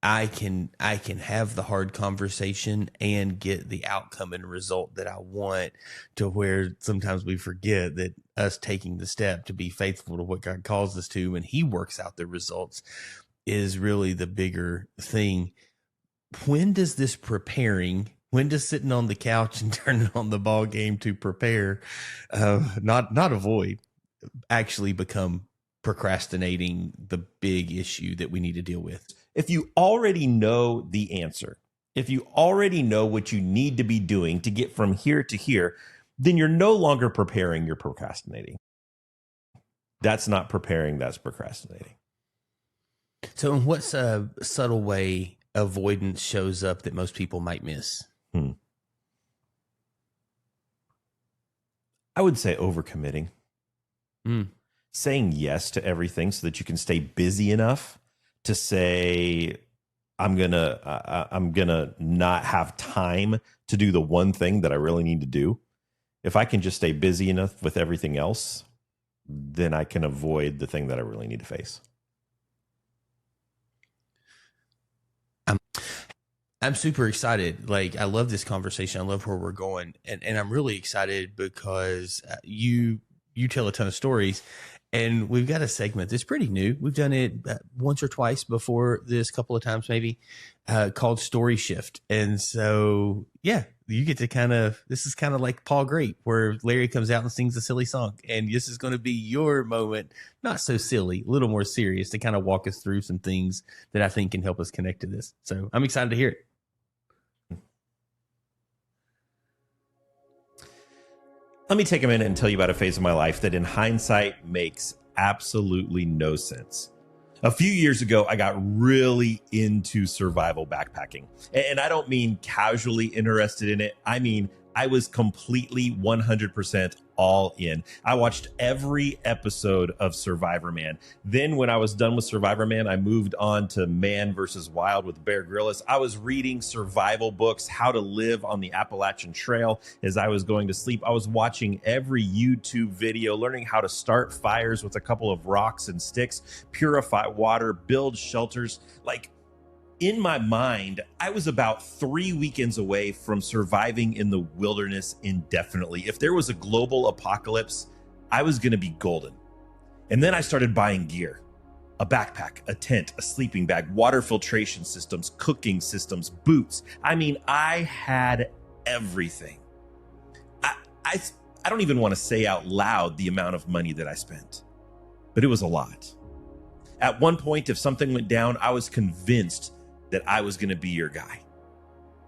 I can have the hard conversation and get the outcome and result that I want, to where sometimes we forget that us taking the step to be faithful to what God calls us to, and he works out the results, is really the bigger thing. When does this preparing, when does sitting on the couch and turning on the ball game to prepare, not avoid, actually become procrastinating the big issue that we need to deal with? If you already know the answer, if you already know what you need to be doing to get from here to here, then you're no longer preparing, you're procrastinating. That's not preparing, that's procrastinating. So in what's a subtle way avoidance shows up that most people might miss? I would say overcommitting. Saying yes to everything so that you can stay busy enough to say, I'm gonna not have time to do the one thing that I really need to do. If I can just stay busy enough with everything else, then I can avoid the thing that I really need to face. I'm super excited. I love this conversation. I love where we're going. And I'm really excited because you tell a ton of stories, and we've got a segment that's pretty new. We've done it once or twice before this, couple of times maybe, called Story Shift. And so, yeah, you get to this is kind of like Paul Great, where Larry comes out and sings a silly song. And this is going to be your moment, not so silly, a little more serious, to kind of walk us through some things that I think can help us connect to this. So I'm excited to hear it. Let me take a minute and tell you about a phase of my life that in hindsight makes absolutely no sense. A few years ago, I got really into survival backpacking. And I don't mean casually interested in it. I mean, I was completely 100% all in. I watched every episode of Survivor Man. Then when I was done with Survivor Man, I moved on to Man vs. Wild with Bear Grylls. I was reading survival books, how to live on the Appalachian Trail as I was going to sleep. I was watching every YouTube video, learning how to start fires with a couple of rocks and sticks, purify water, build shelters. In my mind, I was about 3 weekends away from surviving in the wilderness indefinitely. If there was a global apocalypse, I was going to be golden. And then I started buying gear: a backpack, a tent, a sleeping bag, water filtration systems, cooking systems, boots. I mean, I had everything. I don't even want to say out loud the amount of money that I spent, but it was a lot. At one point, if something went down, I was convinced that I was going to be your guy.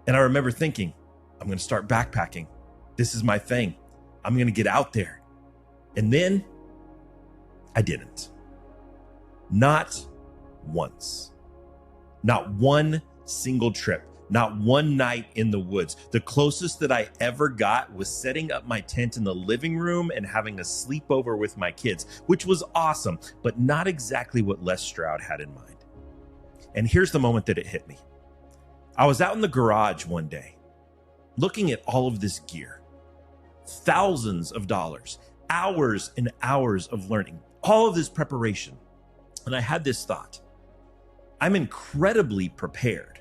And I remember thinking, I'm going to start backpacking. This is my thing. I'm going to get out there. And then I didn't. Not once. Not one single trip. Not one night in the woods. The closest that I ever got was setting up my tent in the living room and having a sleepover with my kids, which was awesome, but not exactly what Les Stroud had in mind. And here's the moment that it hit me. I was out in the garage one day, looking at all of this gear, thousands of dollars, hours and hours of learning, all of this preparation. And I had this thought. I'm incredibly prepared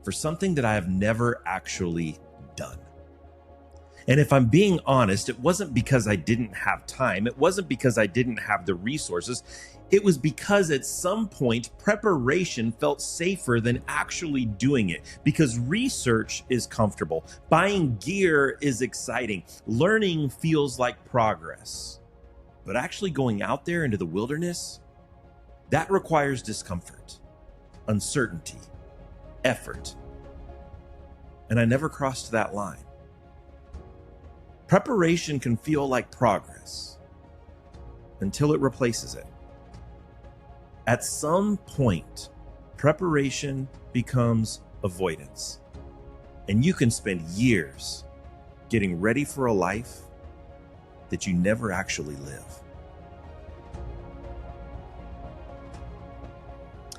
for something that I have never actually done. And if I'm being honest, it wasn't because I didn't have time. It wasn't because I didn't have the resources. It was because at some point, preparation felt safer than actually doing it, because research is comfortable. Buying gear is exciting. Learning feels like progress. But actually going out there into the wilderness, that requires discomfort, uncertainty, effort. And I never crossed that line. Preparation can feel like progress until it replaces it. At some point, preparation becomes avoidance. And you can spend years getting ready for a life that you never actually live.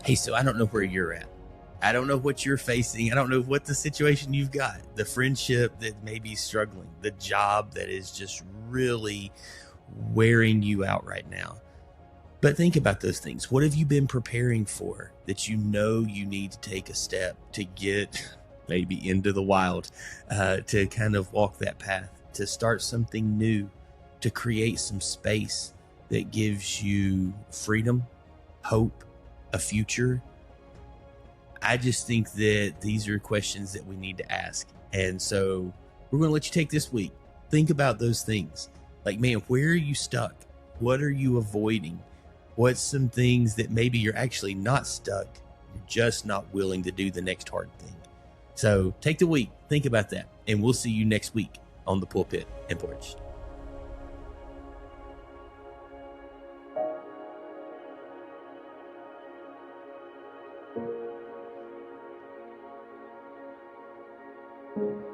Hey, so I don't know where you're at. I don't know what you're facing. I don't know what the situation you've got, the friendship that may be struggling, the job that is just really wearing you out right now. But think about those things. What have you been preparing for that you know you need to take a step to get maybe into the wild, to kind of walk that path, to start something new, to create some space that gives you freedom, hope, a future? I just think that these are questions that we need to ask. And so we're going to let you take this week. Think about those things. Like, man, where are you stuck? What are you avoiding? What's some things that maybe you're actually not stuck? You're just not willing to do the next hard thing. So take the week. Think about that. And we'll see you next week on the Pulpit and Porch. Thank you.